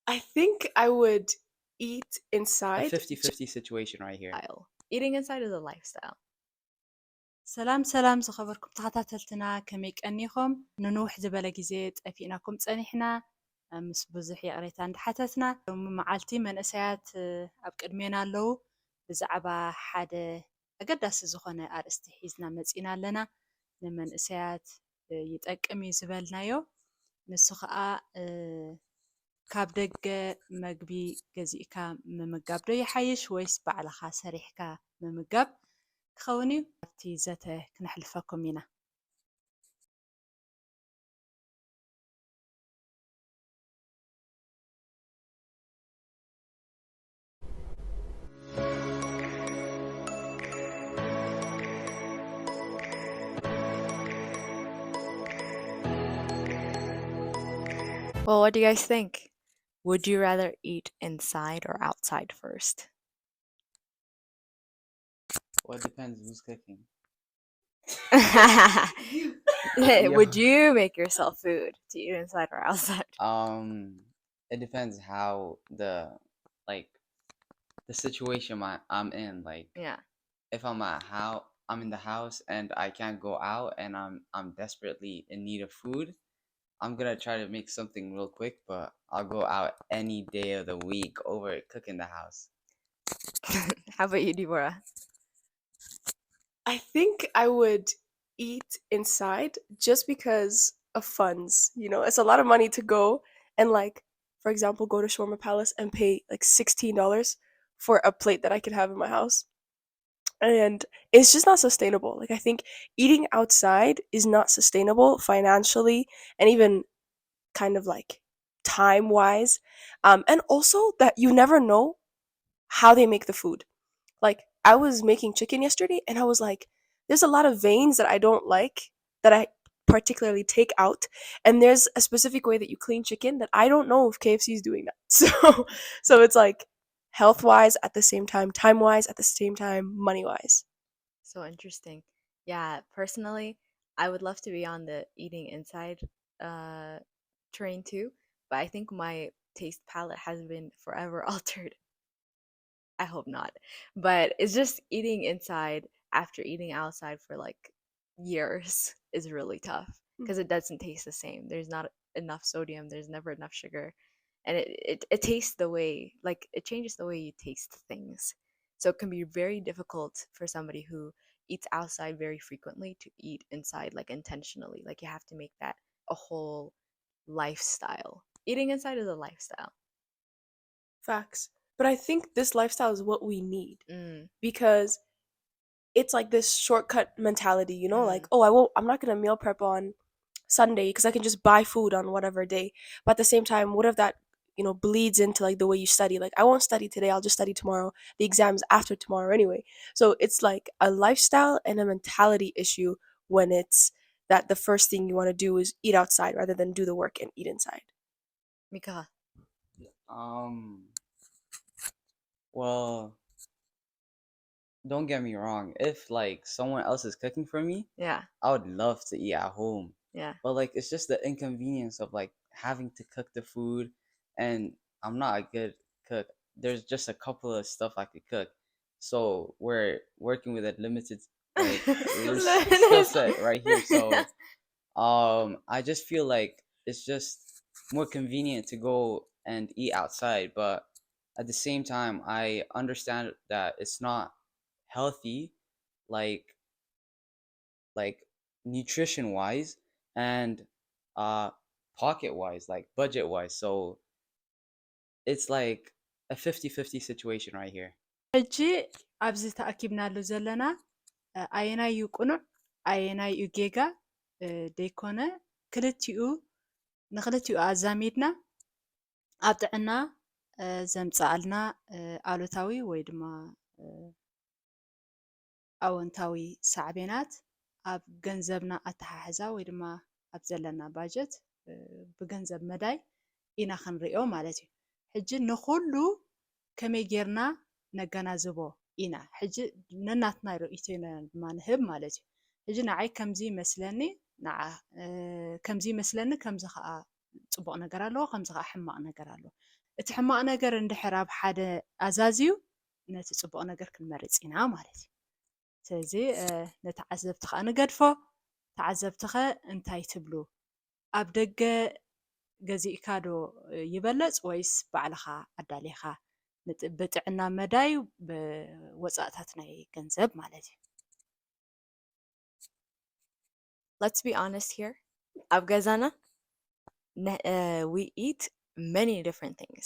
I think I would eat A inside. 50-50 situation right here. Style. Eating inside is a lifestyle. ሰላም ዝኸበርኩም ተኸታተልትና ከመይ ቀኒኹም ንንውሕ ዝበለ ግዜ ጠፊእናኩም ፀኒሕና ምስ ብዙሕ የቕሬታ እንዳሓተትና ሎሚ መዓልቲ መንእሰያት ኣብ ቅድሜና ኣለዉ ብዛዕባ ሓደ ኣገዳሲ ዝኾነ ኣርእስቲ ሒዝና መፂና ኣለና ንመንእሰያት ይጠቅም እዩ ዝበልናዮ ንሱ ከዓ ካብ ደገ መግቢ ገዚእካ ምምጋብ ዶ ይሓይሽ ወይስ ባዕልኻ ሰሪሕካ ምምጋብ ክኸውን እዩ ኣብቲ ዘተ ክነሕልፈኩም ኢና Well, what do you guys think? Would you rather eat inside or outside first? Well, it depends who's cooking. Would you make yourself food to eat inside or outside? It depends how the situation I'm in. Like, Yeah. if I'm in the house and I can't go out and I'm desperately in need of food, I'm gonna try to make something real quick, but I'll go out any day of the week over cooking the house. How about you, Deborah? I think I would eat inside just because of funds. You know, it's a lot of money to go and, like, for example, go to Shawarma Palace and pay like $16 for a plate that I could have in my house. And it's just not sustainable. Like, I think eating outside is not sustainable financially and even kind of like time wise. And also that you never know how they make the food. Like, I was making chicken yesterday and I was like, there's a lot of veins that I don't like that I particularly take out. And there's a specific way that you clean chicken that I don't know if KFC is doing that. So it's like health wise at the same time, time wise at the same time, money wise. So interesting. Yeah, personally, I would love to be on the eating inside train too, but I think my taste palette has been forever altered. I hope not. But it's just eating inside after eating outside for like years is really tough because it doesn't taste the same. There's not enough sodium, there's never enough sugar. And it tastes the way, like, it changes the way you taste things. So it can be very difficult for somebody who eats outside very frequently to eat inside, like, intentionally. Like, you have to make that a whole lifestyle. Eating inside is a lifestyle. Facts. But I think this lifestyle is what we need Mm. because it's like this shortcut mentality, you know, like, oh, I'm not gonna meal prep on Sunday because I can just buy food on whatever day. But at the same time, what if that, you know, bleeds into like the way you study? Like, I won't study today, I'll just study tomorrow. The exam's after tomorrow anyway. So it's like a lifestyle and a mentality issue when it's that the first thing you want to do is eat outside rather than do the work and eat inside. Mika. Well, don't get me wrong. If like someone else is cooking for me, Yeah. I would love to eat at home. Yeah. But like, it's just the inconvenience of like having to cook the food, and I'm not a good cook. There's just a couple of stuff I could cook, so we're working with a limited like skill set right here. So I just feel like it's just more convenient to go and eat outside, but at the same time I understand that it's not healthy, like nutrition wise and pocket wise, like budget wise. So it's like a 50-50 situation right here. ሕጂ ኣብዚ ተኣኪብናሉ ዘለና ኣየናይ እዩ ቁኑዕ ኣየናይ እዩ ጌጋ ደይኮነ ክልቲኡ ንክልቲኡ ኣዛሚድና ኣብ ጥዕና ዘምፅኣልና ኣሉታዊ ወይ ድማ ኣወንታዊ ሳዕቤናት ኣብ ገንዘብና ኣተሓሕዛ ወይ ድማ ኣብ ዘለና ባጀት ብገንዘብ መዳይ ኢና ክንሪኦ ማለት እዩ ሕጂ ንኩሉ ከመይ ጌርና ነገናዝቦ ኢና ሕጂ ነናትና ርእይቶ ኢና ድማ ንህብ ማለት እዩ ሕጂ ንዓይ ከምዚ ይመስለኒ ከምዚ ይመስለኒ ከምዚ ከዓ ፅቡቅ ነገር ኣለዎ ከምዚ ከዓ ሕማቅ ነገር ኣለዎ እቲ ሕማቕ ነገር እንድሕር ኣብ ሓደ ኣዛዝዩ ነቲ ጽቡቕ ነገር ክንመርጽ ኢና ማለት እዩ። ስለዚ ነተዓዘብቲ ኸ ንገድፎ ተዓዘብቲ ኸ እንታይ ትብሉ? ኣብ ደገ ገዚእካ ዶ ይበለጽ ወይስ ባዕልኻ ኣዳሊኻ ብጥዕና መዳይ ብወጻእታት ናይ ገንዘብ ማለት እዩ? Let's be honest here. Ab gazana, we eat many different things.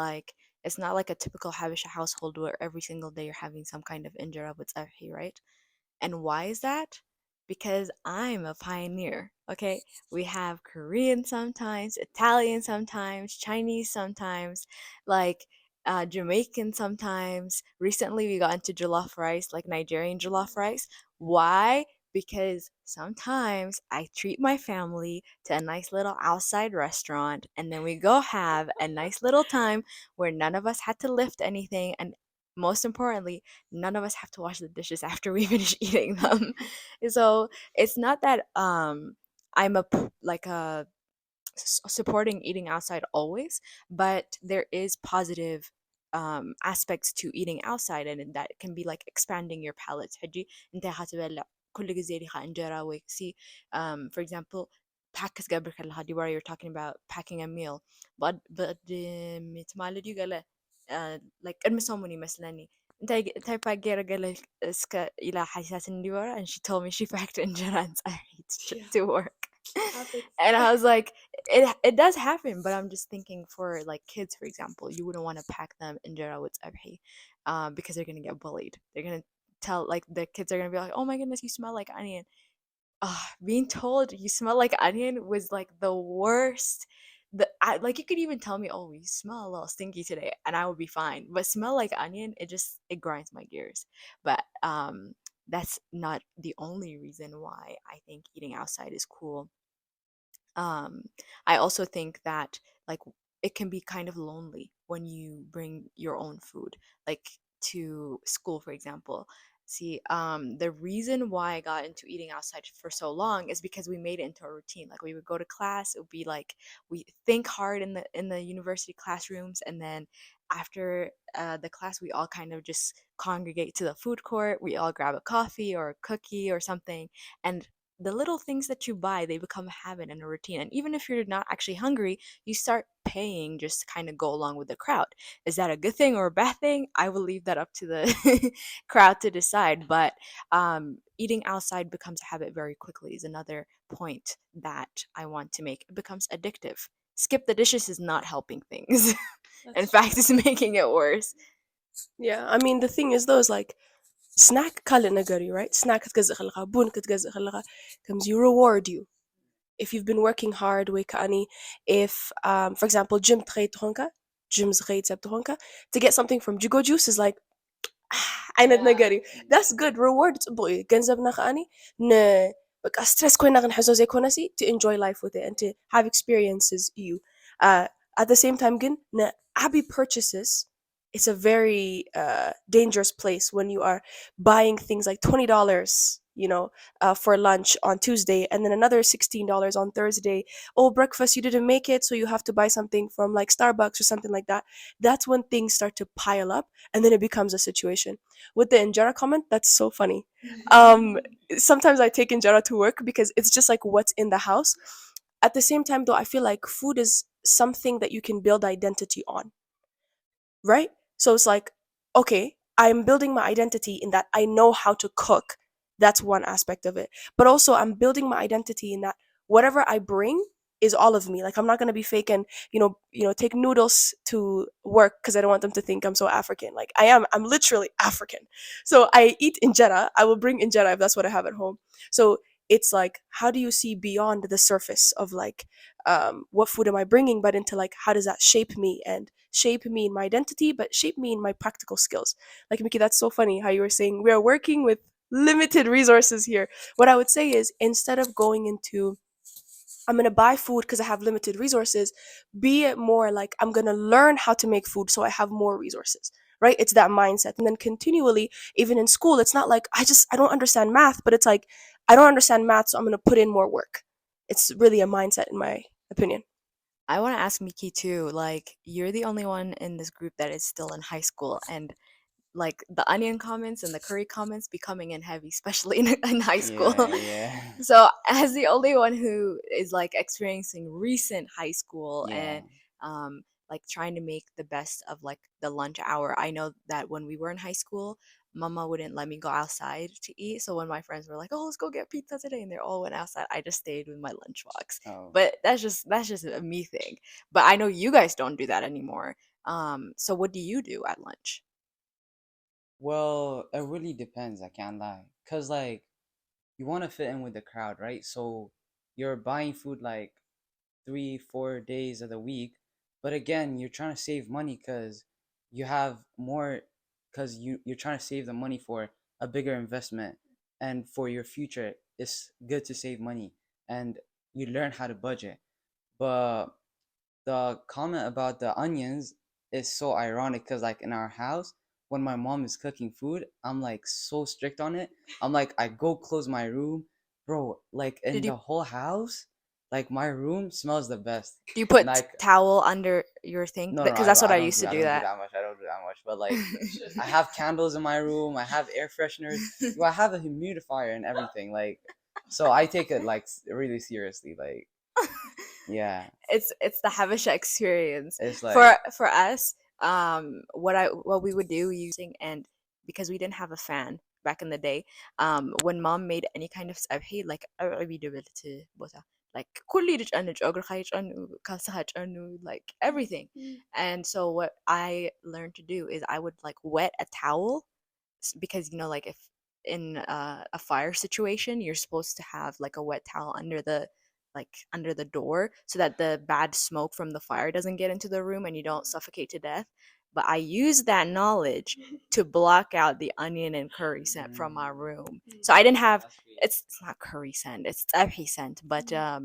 Like, it's not like a typical Habesha household where every single day you're having some kind of injera with tzarhi, right? And why is that? Because I'm a pioneer, okay? We have Korean sometimes, Italian sometimes, Chinese sometimes, like Jamaican sometimes. Recently, we got into jollof rice, like Nigerian jollof rice. Why? Because sometimes I treat my family to a nice little outside restaurant, and then we go have a nice little time where none of us had to lift anything, and most importantly, none of us have to wash the dishes after we finish eating them. So it's not that I'm like a supporting eating outside always, but there is positive aspects to eating outside, and that can be like expanding your palate. حجي انت هتبلع كل جزء لها انجرا ويكسي for example pack تقبل كلها دي where you're talking about packing a meal but متمالد يقول like المسومني يمثلني انت باقي قال اسك الى حساس نديورا, and she told me she packed injera and to work. And I was like, it does happen, but I'm just thinking for like kids, for example, you wouldn't want to pack them injera with abhi because they're gonna get bullied. They're gonna tell, like, the kids are gonna be like, oh my goodness, you smell like onion. Being told you smell like onion was like the worst. Like, you could even tell me, oh, you smell a little stinky today, and I would be fine. But smell like onion, it grinds my gears. But that's not the only reason why I think eating outside is cool. I also think that, like, it can be kind of lonely when you bring your own food, like, to school, for example. See, the reason why I got into eating outside for so long is because we made it into a routine. Like, we would go to class, it would be like we think hard in the university classrooms, and then after the class, we all kind of just congregate to the food court. We all grab a coffee or a cookie or something, and the little things that you buy, they become a habit and a routine. And even if you're not actually hungry, you start paying just to kind of go along with the crowd. Is that a good thing or a bad thing? I will leave that up to the crowd to decide. But eating outside becomes a habit very quickly is another point that I want to make. It becomes addictive. Skip the dishes is not helping things. In fact, it's making it worse. Yeah, I mean, the thing is though, is like snack kalin nagari, right? Snack ክትገዝእ ከለኻ ቡን ክትገዝእ ከለኻ comes you reward you if you've been working hard ወይ ከኣኒ if for example gym ትኸይድ ትኾንካ gym ዝኸይድ ሰብ ትኾንካ to get something from Jigo Juice is like ዓይነት ነገር እዩ that's good reward ጽቡቕ እዩ ገንዘብና ከኣኒ ን በቃ ስትረስ ኮይና ክንሕዞ ዘይኮነሲ to enjoy life with it and to have experiences እዩ at the same time ግን ንዓቢ purchases it's a very dangerous place when you are buying things like $20, you know, for lunch on Tuesday, and then another $16 on Thursday. Oh, breakfast, you didn't make it, so you have to buy something from like Starbucks or something like that. That's when things start to pile up, and then it becomes a situation. With the injera comment, that's so funny. Sometimes I take injera to work because it's just like what's in the house. At the same time, though, I feel like food is something that you can build identity on, right? So it's like, okay, I'm building my identity in that I know how to cook. That's one aspect of it. But also I'm building my identity in that whatever I bring is all of me. Like, I'm not going to be fake and, take noodles to work because I don't want them to think I'm so African. Like, I'm literally African. So I eat injera. I will bring injera if that's what I have at home. So it's like, how do you see beyond the surface of like, what food am I bringing, but into like, how does that shape me and shape me in my identity, but shape me in my practical skills. Like, Mickey, that's so funny how you were saying we are working with limited resources here. What I would say is, instead of going into I'm going to buy food because I have limited resources, be it more like I'm going to learn how to make food so I have more resources, right? It's that mindset. And then continually, even in school, it's not like I don't understand math, but it's like I don't understand math, so I'm going to put in more work. It's really a mindset, in my opinion. I want to ask Miki too. Like, you're the only one in this group that is still in high school, and like the onion comments and the curry comments be coming in heavy, especially in high school. Yeah, yeah, So, as the only one who is like experiencing recent high school yeah. and like trying to make the best of like the lunch hour, I know that when we were in high school, Mama wouldn't let me go outside to eat. So when my friends were like, "Oh, let's go get pizza today," and they all went outside, I just stayed with my lunchbox. Oh. But that's just a me thing. But I know you guys don't do that anymore. So what do you do at lunch? Well, it really depends, I can't lie. Cause like you want to fit in with the crowd, right? So you're buying food like 3, 4 days of the week, but again, you're trying to save money because you have more, because you're trying to save the money for a bigger investment, and for your future, it's good to save money, and you learn how to budget. But the comment about the onions is so ironic because like in our house when my mom is cooking food, I'm like so strict on it. I'm like, I go close my room, bro, like in Did you the whole house, like my room smells the best. do you put Like, towel under your thing? no, no, Because that's what I I don't used do to I do don't do that. that much. I don't do that much. But like I have candles in my room, I have air fresheners, I have a humidifier and everything. Like, so I take it like really seriously. Like, yeah. It's the Habesha experience. It's For us, what we would do using, and because we didn't have a fan back in the day, when mom made any kind of sabhi, like like كل يجأنج أجرخ يجأنو كاسها يجأنو, like everything. And so what I learned to do is I would like wet a towel, because like if in a fire situation you're supposed to have like a wet towel under the door so that the bad smoke from the fire doesn't get into the room and you don't suffocate to death. But I use that knowledge to block out the onion and curry scent from my room. So I didn't have that's great. it's not curry scent, it's tabhi scent. But yeah,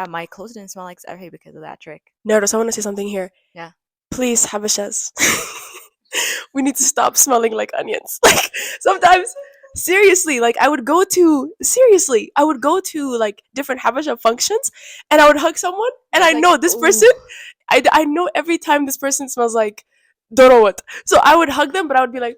my clothes didn't smell like tabhi because of that trick. Notice, I want to say something here. Yeah. Please, Habashas. We need to stop smelling like onions. Like sometimes, seriously, like I would go to like different Habasha functions, and I would hug someone, and I It's like, know this ooh. person. I know every time this person smells like don't know what. So I would hug them, but I would be like.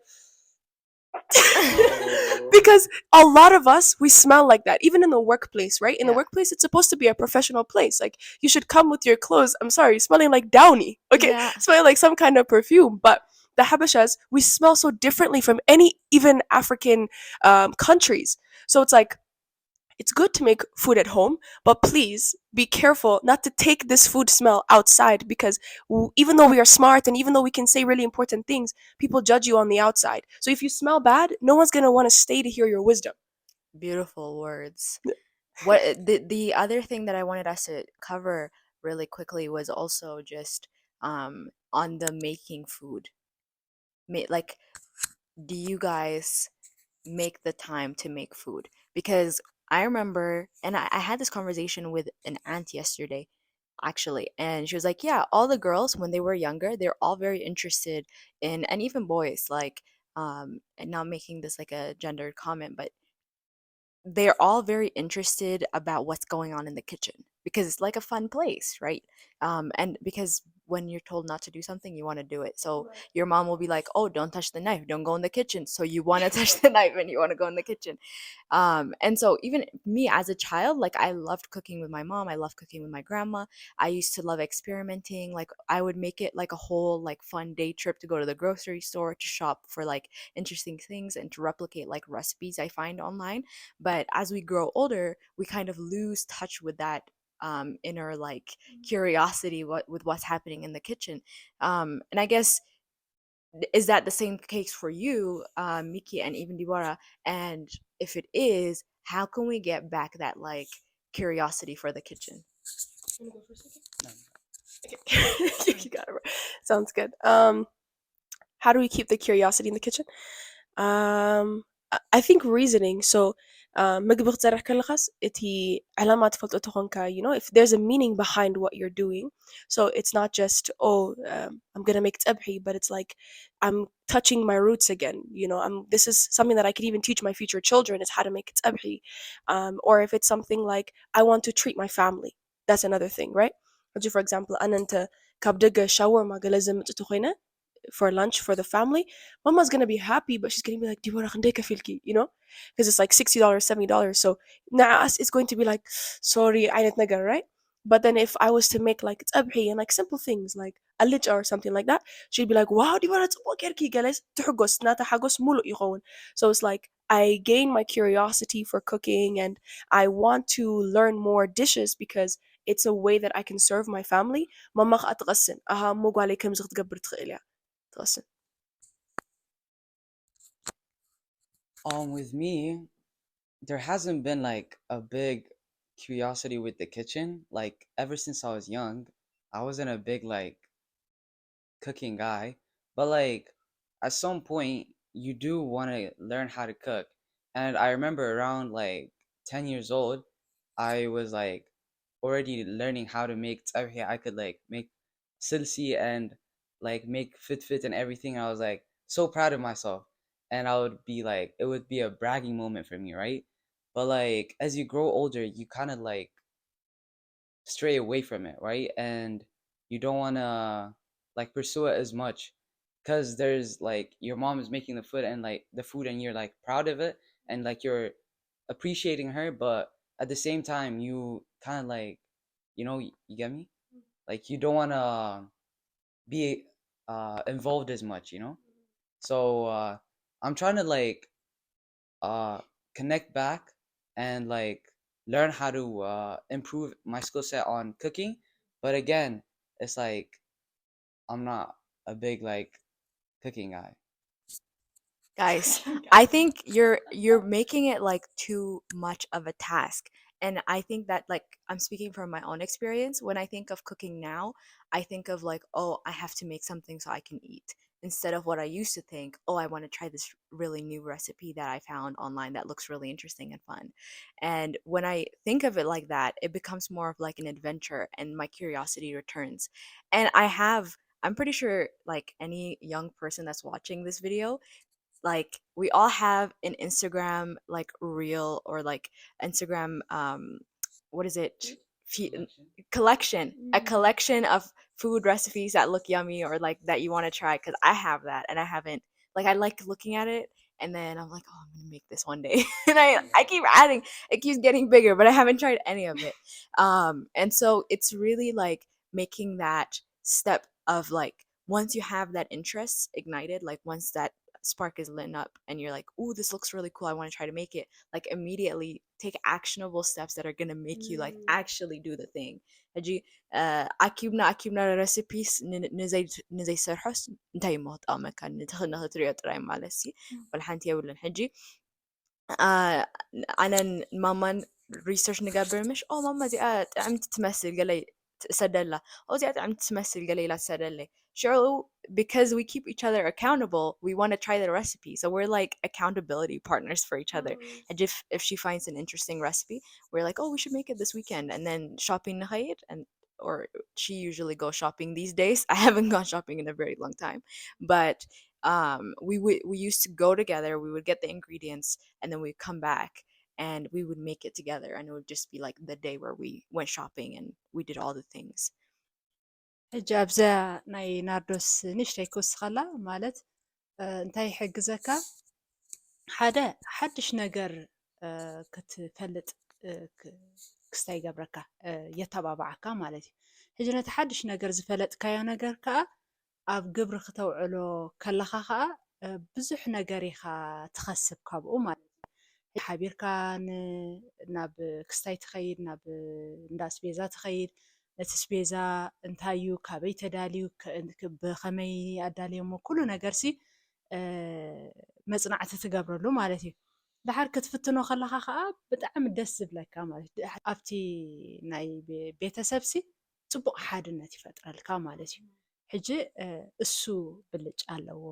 Because a lot of us, we smell like that, even in the workplace, right? In the Yeah. workplace, it's supposed to be a professional place. Like, you should come with your clothes, I'm sorry, smelling like downy, okay? Yeah. Smelling like some kind of perfume. But the Habashas, we smell so differently from any even African countries. So it's like, it's good to make food at home, but please be careful not to take this food smell outside, because even though we are smart and even though we can say really important things, people judge you on the outside. So if you smell bad, no one's going to want to stay to hear your wisdom. Beautiful words. What the other thing that I wanted us to cover really quickly was also just on the making food. Like, do you guys make the time to make food? Because I remember, and I had this conversation with an aunt yesterday, actually, and she was like, yeah, all the girls when they were younger, they're all very interested in, and even boys, like, and not making this like a gendered comment, but they're all very interested about what's going on in the kitchen because it's like a fun place, right? And because when you're told not to do something, you want to do it. So your mom will be like, "Oh, don't touch the knife. Don't go in the kitchen." So you want to touch the knife and you want to go in the kitchen. And so even me as a child, like I loved cooking with my mom. I loved cooking with my grandma. I used to love experimenting. Like I would make it like a whole like fun day trip to go to the grocery store to shop for like interesting things and to replicate like recipes I find online. But as we grow older, we kind of lose touch with that inner like curiosity with what's happening in the kitchen. And I guess, is that the same case for you, Miki and even Dibora? And if it is, how can we get back that like curiosity for the kitchen? You got it. Sounds good. How do we keep the curiosity in the kitchen? I think reasoning. So ምግቢ ክትሰርሕ ከለኻስ እቲ ዕላማ ትፈልጦ ተኾንካ, if there's a meaning behind what you're doing. So it's not just, oh, I'm gonna make tsebhi, but it's like I'm touching my roots again. This is something that I could even teach my future children, is how to make tsebhi. Or if it's something like I want to treat my family, that's another thing, right? For example أنا أنت ካብ ደገ ሻወርማ ገለ ዘምፅእ ተኮይነ for lunch for the family, mama's gonna be happy, but she's gonna be like, Dibora, you know, because it's like $60, $70. So now it's going to be like, sorry, I didn't know, right? But then if I was to make like tabhi and like simple things like a lich or something like that, she'd be like, wow, Dibora, so it's like I gain my curiosity for cooking and I want to learn more dishes because it's a way that I can serve my family. Mama أتغسل مو قالي كم زغت قبر تخيلها تغسل. With me, there hasn't been like a big curiosity with the kitchen. Like ever since I was young, I wasn't a big like cooking guy, but like at some point you do want to learn how to cook. And I remember around like 10 years old, I was like already learning how to make tzarhi. I could like make silsi and like make fit and everything. I was like so proud of myself. And I would be like, it would be a bragging moment for me, right? But like as you grow older, you kind of like stray away from it, right? And you don't want to like pursue it as much because there's like your mom is making the food and like the food and you're like proud of it and like you're appreciating her, but at the same time you kind of like, you know, you get me? Like you don't want to be involved as much, you know? So I'm trying to like uh connect back and like learn how to improve my skill set on cooking. But again, it's like I'm not a big like cooking guy. Guys, I think you're making it like too much of a task. And I think that, like, I'm speaking from my own experience. When I think of cooking now, I think of like, oh, I have to make something so I can eat, instead of what I used to think, oh, I want to try this really new recipe that I found online that looks really interesting and fun. And when I think of it like that, it becomes more of like an adventure and my curiosity returns. And I'm pretty sure like any young person that's watching this video, like we all have an Instagram like reel or like Instagram what is it? Fe- collection, a collection of food recipes that look yummy or like that you want to try, because I have that and I haven't, like, I like looking at it and then I'm like, oh, I'm gonna make this one day. And I keep adding, it keeps getting bigger, but I haven't tried any of it. And so it's really like making that step of like, once you have that interest ignited, like once that spark is lit up and you're like, "Ooh, this looks really cool. I want to try to make it." Like immediately take actionable steps that are going to make you like actually do the thing. Haji ኣኪብና ረሲፒስ ንዘይሰርሖስ እንታይ እሞ ክጠቕመካ ንትኽእል ንኽትሪኦ ጥራይ ማለት ሲ ወላ ሓንቲ የብልን ሕጂ ኣነ ማማን ሪሰርች ንገብር ምሽ ማማ እዚኣ ጥዕምቲ ትመስል ገለ ትሰደላ እዚኣ ጥዕምቲ ትመስል ገለ ኢላ ትሰደለይ Cheryl, because we keep each other accountable, we want to try the recipe. So we're like accountability partners for each other. And if she finds an interesting recipe, we're like, oh, we should make it this weekend. And then shopping nahayit, and or she usually goes shopping these days. I haven't gone shopping in a very long time. But we used to go together, we would get the ingredients and then we'd come back and we would make it together, and it would just be like the day where we went shopping and we did all the things. ሕጂ ኣብዛ ናይ ናርዶስ ንእሽተይ ክውስኸላ ማለት እንታይ ይሕግዘካ ሓደ ሓድሽ ነገር ክትፈልጥ ክስታይ ይገብረካ የተባባዓካ ማለት እዩ ሕጂ ነቲ ሓድሽ ነገር ዝፈለጥካዮ ነገር ከዓ ኣብ ግብሪ ክተውዕሎ ከለኻ ከዓ ብዙሕ ነገር ኢኻ ትኸስብ ካብኡ ማለት እዩ ሓቢርካ ናብ ክስታይ ትኸይድ ናብ እንዳ ኣስቤዛ ትኸይድ እቲ ስቤዛ እንታይ እዩ ካበይ ተዳልዩ ብኸመይ ኣዳልዮሞ ኩሉ ነገርሲ መፅናዕቲ ትገብረሉ ማለት እዩ ድሓር ክትፍትኖ ከለኻ ከዓ ብጣዕሚ ደስ ዝብለካ ማለት እዩ ኣብቲ ናይ ቤተሰብሲ ፅቡቕ ሓድነት ይፈጥረልካ ማለት እዩ ሕጂ እሱ ብልጭ ኣለዎ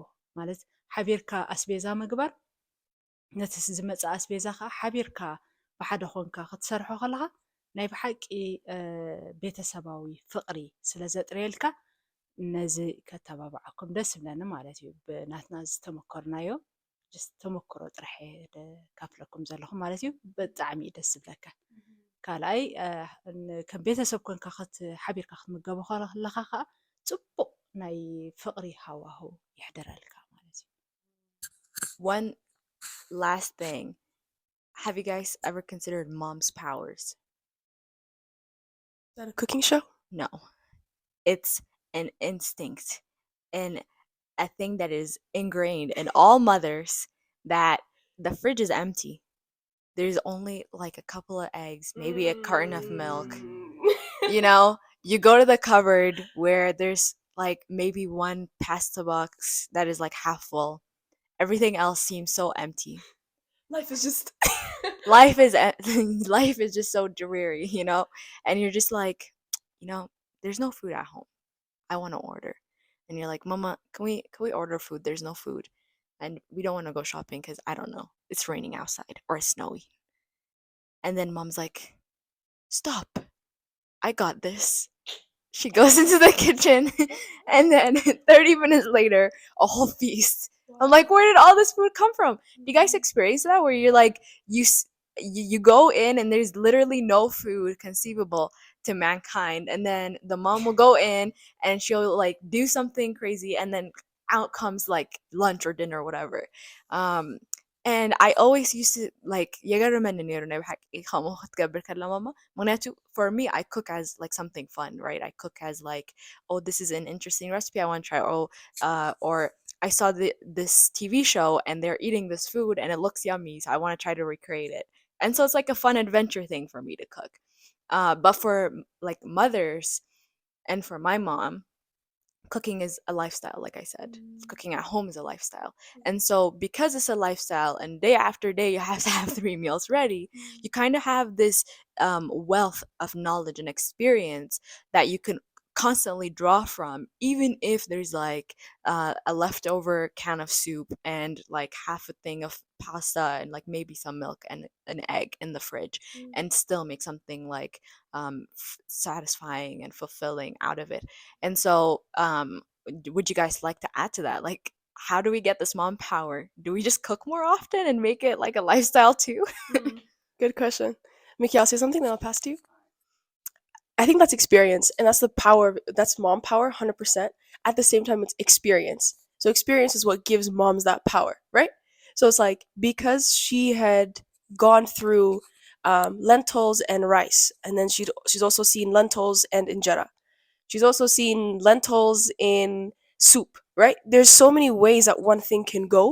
ማለት ሓቢርካ ኣስቤዛ ምግባር ነቲ ዝመፅእ ኣስቤዛ ከዓ ሓቢርካ ብሓደ ኮንካ ክትሰርሖ ከለኻ ናይ ብሓቂ ቤተሰባዊ ፍቕሪ ስለ ዘጥርየልካ ነዚ ከተባብዓኩም ደስ ይብለኒ ማለት እዩ ብናትና ዝተመከርናዮ ተመክሮ ጥራሕ ካፍለኩም ዘለኹም ማለት እዩ ብጣዕሚ ደስ ይብለካ ካልኣይ ከም ቤተሰብ ኮንካ ሓቢርካ ክትምገቦ ከለካ ከዓ ፅቡቅ ናይ ፍቅሪ ሃዋህው ይሕደረልካ ማለት እዩ። One last thing. Have you guys ever considered mom's powers? Is that a cooking show? No. It's an instinct and a thing that is ingrained in all mothers that the fridge is empty. There's only like a couple of eggs, maybe a carton of milk. You know, you go to the cupboard where there's like maybe one pasta box that is like half full. Everything else seems so empty. Life is just Life is life is just so dreary, you know, and you're just like, you know, there's no food at home. I want to order, and you're like, Mama, can we order food? There's no food, and we don't want to go shopping because I don't know, it's raining outside or it's snowy. And then mom's like, stop, I got this. She goes into the kitchen, and then 30 minutes later, a whole feast. I'm like, where did all this food come from? Do you guys experience that where you're like, you go in and there's literally no food conceivable to mankind, and then the mom will go in and she'll like do something crazy, and then out comes like lunch or dinner or whatever. And I always used to like for me I cook as like something fun, right? I cook as like, oh, this is an interesting recipe I want to try, or I saw this TV show and they're eating this food and it looks yummy, so I want to try to recreate it. And so it's like a fun adventure thing for me to cook. But for like mothers and for my mom, cooking is a lifestyle. Like I said, cooking at home is a lifestyle. And so because it's a lifestyle and day after day you have to have 3 meals ready, you kind of have this wealth of knowledge and experience that you can constantly draw from, even if there's like a leftover can of soup and like half a thing of pasta and like maybe some milk and an egg in the fridge, and still make something like satisfying and fulfilling out of it. And so would you guys like to add to that? Like, how do we get this mom power? Do we just cook more often and make it like a lifestyle too? Good question. Mickey, I'll say something, then I'll pass to you. I think that's experience, and that's the power. That's mom power, 100%. At the same time, it's experience. So experience is what gives moms that power, right? So it's like because she had gone through lentils and rice, and then she's also seen lentils and injera. She's also seen lentils in soup, right? There's so many ways that one thing can go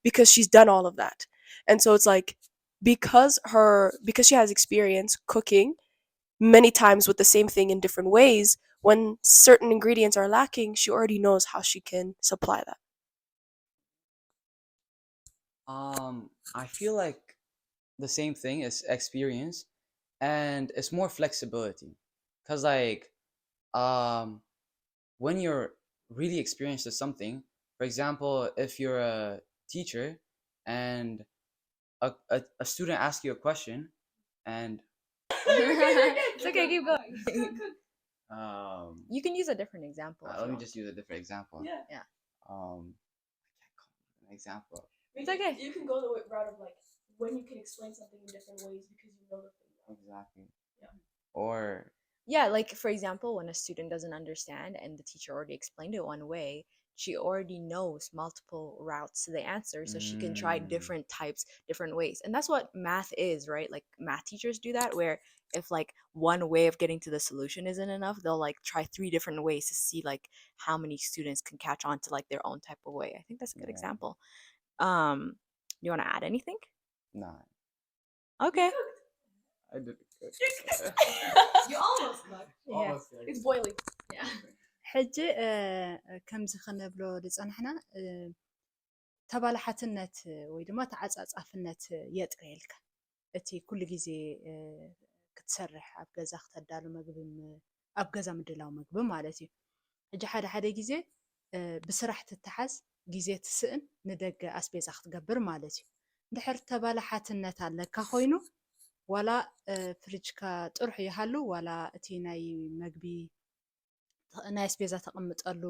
because she's done all of that. And so it's like because she has experience cooking many times with the same thing in different ways, when certain ingredients are lacking, she already knows how she can supply that. I feel like the same thing is experience, and it's more flexibility. Cause like, when you're really experienced at something, for example, if you're a teacher and a student asks you a question, and It's okay, keep going. You can use a different example. let me just use a different example. Yeah. Yeah. I can't come up with an example. It's okay. You can go the route of like when you can explain something in different ways because you know the thing. Exactly. Yeah. Or Yeah, like for example, when a student doesn't understand and the teacher already explained it one way, she already knows multiple routes to the answer, so she can try different types, different ways. And that's what math is, right? Like math teachers do that, where if like one way of getting to the solution isn't enough, they'll like try 3 different ways to see like how many students can catch on to like their own type of way. I think that's a good Yeah. example. You want to add anything? nah. Okay. I did it. You almost got. Yeah. It's boiling. Yeah. ሕጂ ከምዚ ክንብሎ ዝፀናሕና ተባላሓትነት ወይ ድማ ተዓፃፃፍነት የጥርየልካ እቲ ኩሉ ግዜ ክትሰርሕ ኣብ ገዛ ክተዳሉ ምግቢ ኣብ ገዛ ምድላው ምግቢ ማለት እዩ። ሕጂ ሓደ ሓደ ግዜ ብስራሕ ትተሓዝ ግዜ ትስእን ንደገ ኣስቤዛ ክትገብር ማለት እዩ። ድሕር ተባላሓትነት ኣለካ ኮይኑ ዋላ ፍሪጅካ ጥርሑ ይሃሉ ዋላ እቲ ናይ መግቢ ናይ ኣስቤዛ ተቐምጠሉ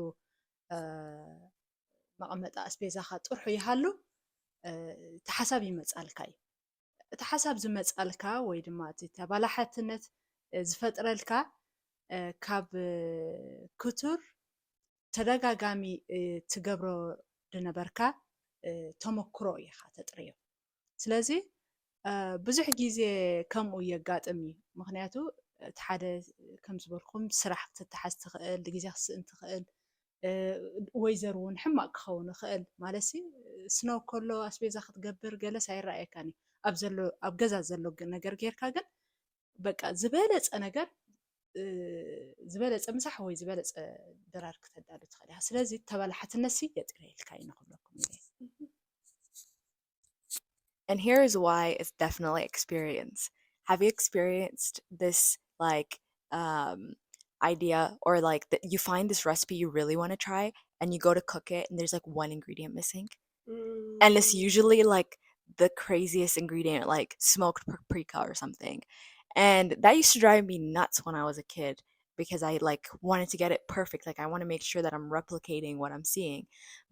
መቐመጣ ኣስቤዛኻ ጥርሑ ይሃሉ ተሓሳብ ይመፃልካ እዩ። እቲ ሓሳብ ዝመፀልካ ወይ ድማ እቲ ተባላሕትነት ዝፈጥረልካ ካብ ክቱር ተደጋጋሚ ትገብሮ ዝነበርካ ተመክሮ ኢኻ ተጥርዮ ስለዚ ብዙሕ ግዜ ከምኡ የጋጥም እዩ ምክንያቱ እቲ ሓደ ከም ዝበልኩም ስራሕ ክትተሓዝ ትኽእል ግዜ ክስእን ትኽእል ወይዘር እውን ሕማቅ ክኸውን ይኽእል ማለት ስኖ ከሎ ኣስቤዛ ክትገብር ገለስ ኣይረኣየካን እዩ ኣብ ገዛ ዘሎ ነገር ጌርካ ግን በቃ ዝበለፀ ነገር ዝበለፀ ምሳሕ ወይ ዝበለፀ ድራር ክተዳሉ ትኽእል ኢኻ ስለዚ ተባላሕትነት የጥርየልካ እዩ ንኽብለኩም እየ And here is why it's definitely experience. Have you experienced this like idea or like that you find this recipe you really want to try and you go to cook it and there's like one ingredient missing? And it's usually like the craziest ingredient, like smoked paprika or something. And that used to drive me nuts when I was a kid because I like wanted to get it perfect. Like I want to make sure that I'm replicating what I'm seeing.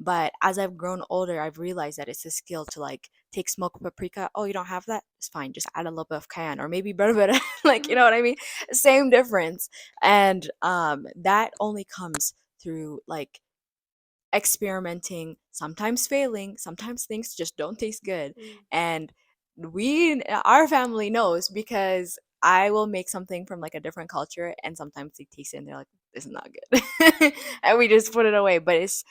But as I've grown older, I've realized that it's a skill to like take smoked paprika. Oh, you don't have that? It's fine. Just add a little bit of cayenne or maybe berbera. Like, you know what I mean? Same difference. And that only comes through like experimenting, sometimes failing, sometimes things just don't taste good. And our family knows because I will make something from like a different culture and sometimes they taste it and they're like, this is not good. And we just put it away. But it's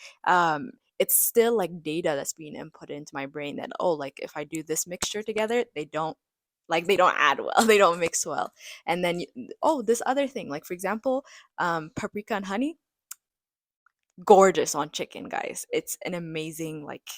still like data that's being input into my brain that, oh, like if I do this mixture together, they don't add well, they don't mix well. And then this other thing, like for example, paprika and honey, gorgeous on chicken, guys. It's an amazing like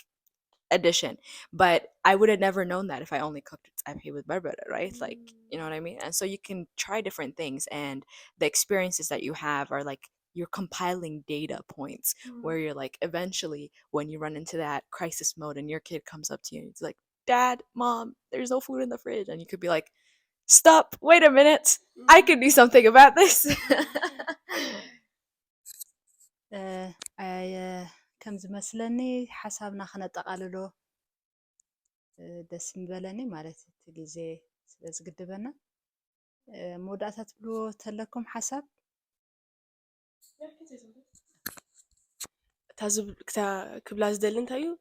addition. But I would have never known that if I only cooked it with berbera, right? Like, you know what I mean? And so you can try different things and the experiences that you have are like you're compiling data points where you're like eventually when you run into that crisis mode and your kid comes up to you and it's like, Dad, Mom, there's no food in the fridge, and you could be like, stop, wait a minute, I can do something about this. ከም ዝመስለኒ ሓሳብና ክነጠቃልሎ ደስ ምበለኒ ማለት እቲ ግዜ ስለ ዝግድበና መወዳእታ ትብልዎ ተለኩም ሓሳብ ክብላ ዝደሊ እንታይ እዩ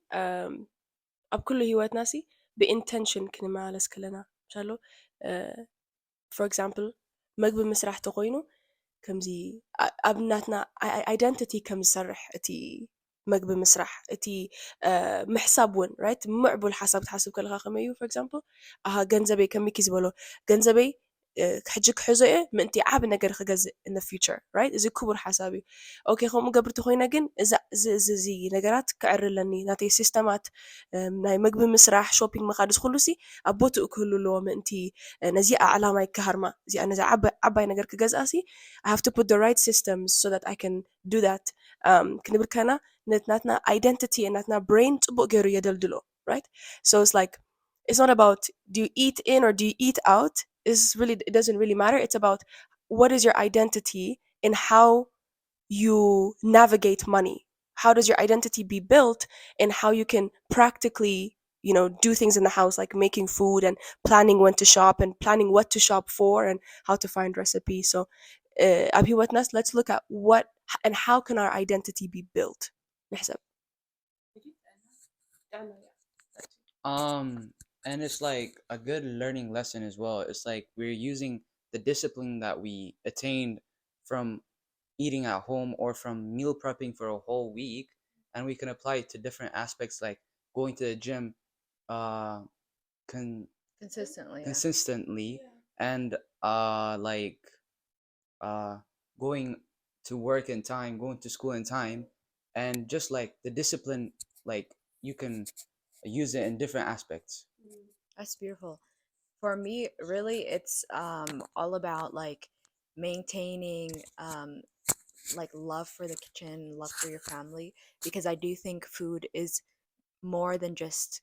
ኣብ ኩሉ ሂወትና ሲ ብኢንተንሽን ክንመላለስ ከለና ምሻሎ for example ምግቢ ምስራሕ ተኮይኑ ከምዚ ኣብ ናትና identity ከም ዝሰርሕ እቲ ምግቢ ምስራሕ እቲ ምሕሳብ እውን right ምዕቡል ሓሳብ ትሓስብ ከለካ ከመይ እዩ for example ገንዘበይ ከመይ ኪ ዝበሎ ገንዘበይ ሕጂ ክሕዞ እየ ምእንቲ ዓብ ነገር ክገዝእ in the future right እዚ ክቡር ሓሳብ እዩ ኦኬ ከምኡ ገብርቲ ኮይነ ግን እዚ ነገራት ክዕርለኒ ናተይ ሲስተማት ናይ ምግቢ ምስራሕ ሾፒንግ መኻድ ዝኩሉ ሲ ኣብ ቦትኡ ክህሉ ኣለዎ ምእንቲ ነዚ ዓላማይ ክሃርማ እዚኣ ነዚ ዓባይ ነገር ክገዝኣ ሲ I have to put the right systems so that I can do that ክንብል ከና ናትና identity ናትና brain ፅቡቅ ገይሩ የደልድሎ right so it's like it's not about do you eat in or do you eat out it doesn't really matter. It's about what is your identity and how you navigate money. How does your identity be built and how you can practically, do things in the house like making food and planning when to shop and planning what to shop for and how to find recipes. So, Abhiwatnas, let's look at what and how can our identity be built. And it's like a good learning lesson as well. It's like we're using the discipline that we attained from eating at home or from meal prepping for a whole week, and we can apply it to different aspects like going to the gym consistently and like going to work in time, going to school in time, and just like the discipline, like you can use it in different aspects. That's beautiful. For me, really, it's all about like maintaining like love for the kitchen, love for your family, because I do think food is more than just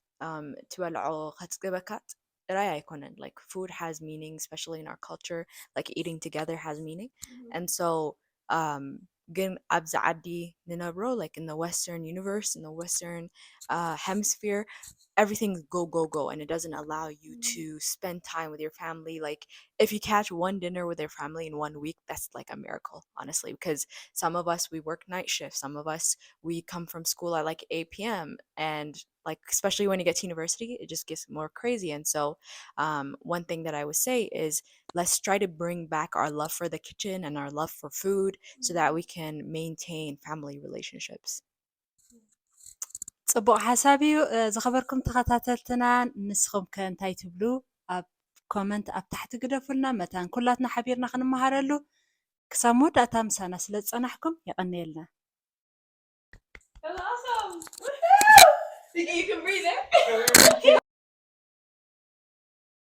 like food has meaning, especially in our culture. Like eating together has meaning, and so ግን ኣብዚ ዓዲ ንነብሮ like in the Western universe, in the Western hemisphere, everything go and it doesn't allow you to spend time with your family. Like if you catch one dinner with your family in 1 week, that's like a miracle, honestly, because some of us we work night shifts, some of us we come from school at like 8 p.m. and like especially when you get to university it just gets more crazy. And so one thing that I would say is let's try to bring back our love for the kitchen and our love for food so that we can maintain family relationships. ፅቡቅ ሓሳብ እዩ ዝኸበርኩም ተኸታተልትና ንስኹም ከ እንታይ ትብሉ ኣብ ኮመንት ኣብ ታሕቲ ግደፉልና መታን ኩላትና ሓቢርና ክንመሃረሉ ክሳብ መወዳእታ ምሳና ስለ ዝፀናሕኩም ይቐኒየልና That was awesome. Woohoo! You can breathe it.